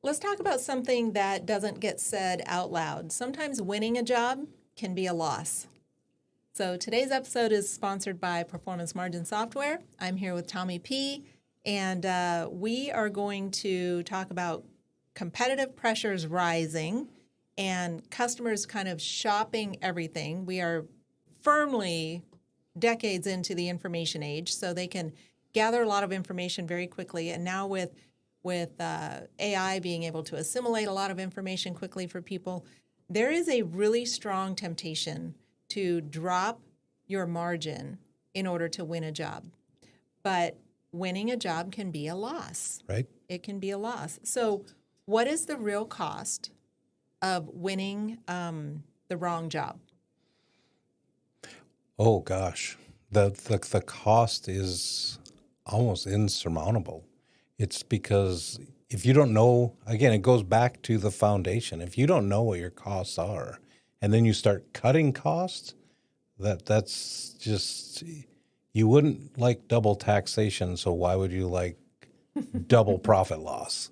Let's talk about something that doesn't get said out loud. Sometimes winning a job can be a loss. So today's episode is sponsored by Performance Margin Software. I'm here with Tommy P., and we are going to talk about competitive pressures rising and customers kind of shopping everything. We are firmly decades into the information age, so they can gather a lot of information very quickly. And now with AI being able to assimilate a lot of information quickly for people, there is a really strong temptation to drop your margin in order to win a job. But winning a job can be a loss. Right. It can be a loss. So what is the real cost of winning the wrong job? Oh gosh, the cost is almost insurmountable. It's because if you don't know, again, it goes back to the foundation. If you don't know what your costs are, and then you start cutting costs, that's just, you wouldn't like double taxation. So why would you like double profit loss?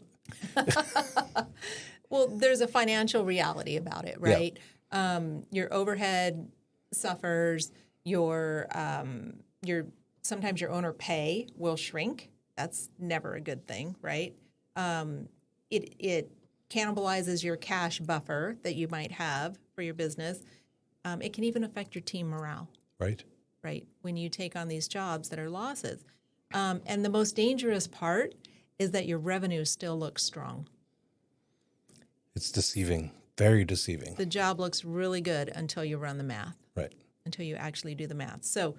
Well, there's a financial reality about it, right? Yeah. Your overhead suffers. Your sometimes your owner pay will shrink. That's never a good thing, right? It cannibalizes your cash buffer that you might have for your business. It can even affect your team morale. Right. Right. When you take on these jobs that are losses. And the most dangerous part is that your revenue still looks strong. It's deceiving, very deceiving. The job looks really good until you run the math. Right. Until you actually do the math. So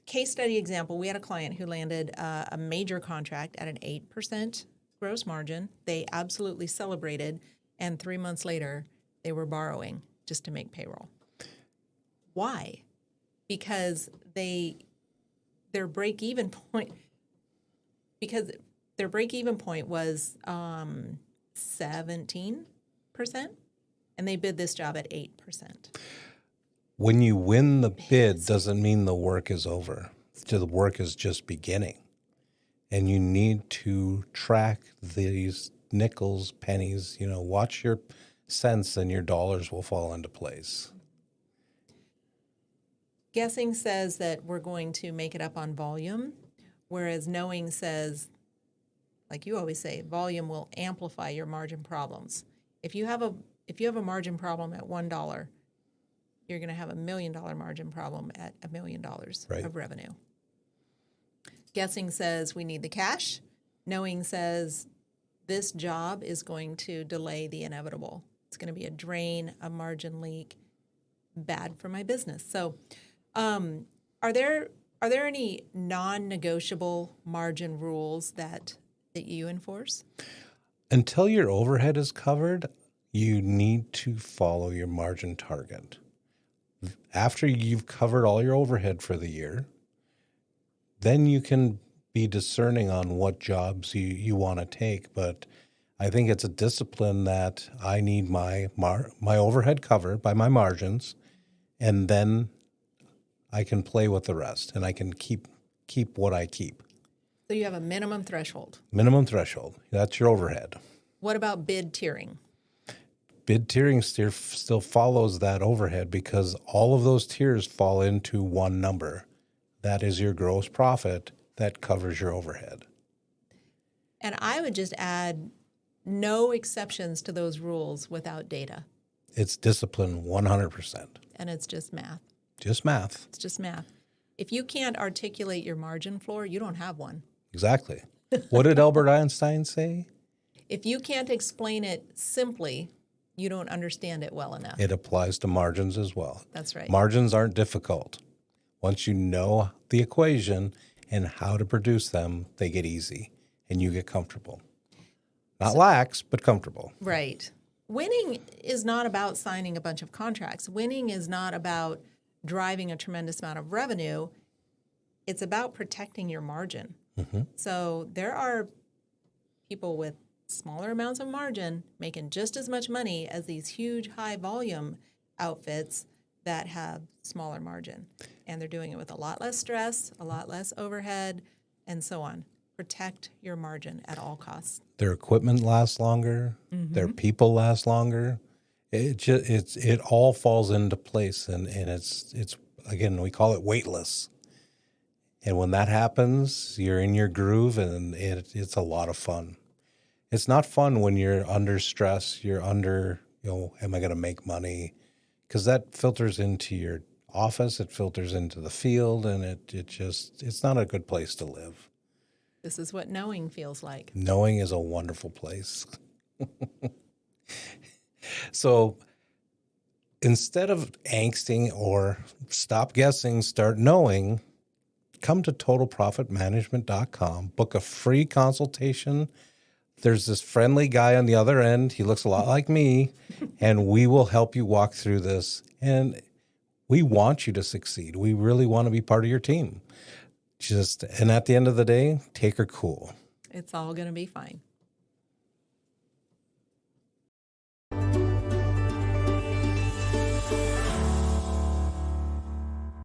case study example, we had a client who landed a major contract at an 8% gross margin. They absolutely celebrated, and 3 months later, they were borrowing just to make payroll. Why? Because their break-even point was 17%, and they bid this job at 8%. When you win the bid doesn't mean the work is over. The work is just beginning. And you need to track these nickels, pennies, watch your cents and your dollars will fall into place. Guessing says that we're going to make it up on volume, whereas knowing says, like you always say, volume will amplify your margin problems. If you have a margin problem at $1, you're going to have $1 million margin problem at $1 million right. of revenue. Guessing says we need the cash. Knowing says this job is going to delay the inevitable. It's going to be a drain, a margin leak, bad for my business. So are there any non-negotiable margin rules that you enforce? Until your overhead is covered, you need to follow your margin target. After you've covered all your overhead for the year, then you can be discerning on what jobs you want to take. But I think it's a discipline that I need my overhead covered by my margins, and then I can play with the rest, and I can keep what I keep. So you have a minimum threshold. Minimum threshold. That's your overhead. What about bid tiering? Bid tiering still follows that overhead because all of those tiers fall into one number. That is your gross profit that covers your overhead. And I would just add no exceptions to those rules without data. It's discipline 100%. And it's just math. Just math. It's just math. If you can't articulate your margin floor, you don't have one. Exactly. What did Albert Einstein say? If you can't explain it simply, you don't understand it well enough. It applies to margins as well. That's right. Margins aren't difficult. Once you know the equation and how to produce them, they get easy and you get comfortable. Not lax, but comfortable. Right. Winning is not about signing a bunch of contracts. Winning is not about driving a tremendous amount of revenue. It's about protecting your margin. Mm-hmm. So there are people with smaller amounts of margin making just as much money as these huge high volume outfits that have smaller margin. And they're doing it with a lot less stress, a lot less overhead, and so on. protect your margin at all costs. Their equipment lasts longer. Their people last longer. It all falls into place, and it's again, we call it weightless. And when that happens, you're in your groove, and it's a lot of fun. It's not fun when you're under stress. You're under, am I going to make money? Because that filters into your office. It filters into the field, and it's not a good place to live. This is what knowing feels like. Knowing is a wonderful place. So instead of angsting or stop guessing, start knowing, come to totalprofitmanagement.com, book a free consultation. There's this friendly guy on the other end. He looks a lot like me, and we will help you walk through this. And we want you to succeed. We really want to be part of your team. And at the end of the day, take her cool. It's all going to be fine.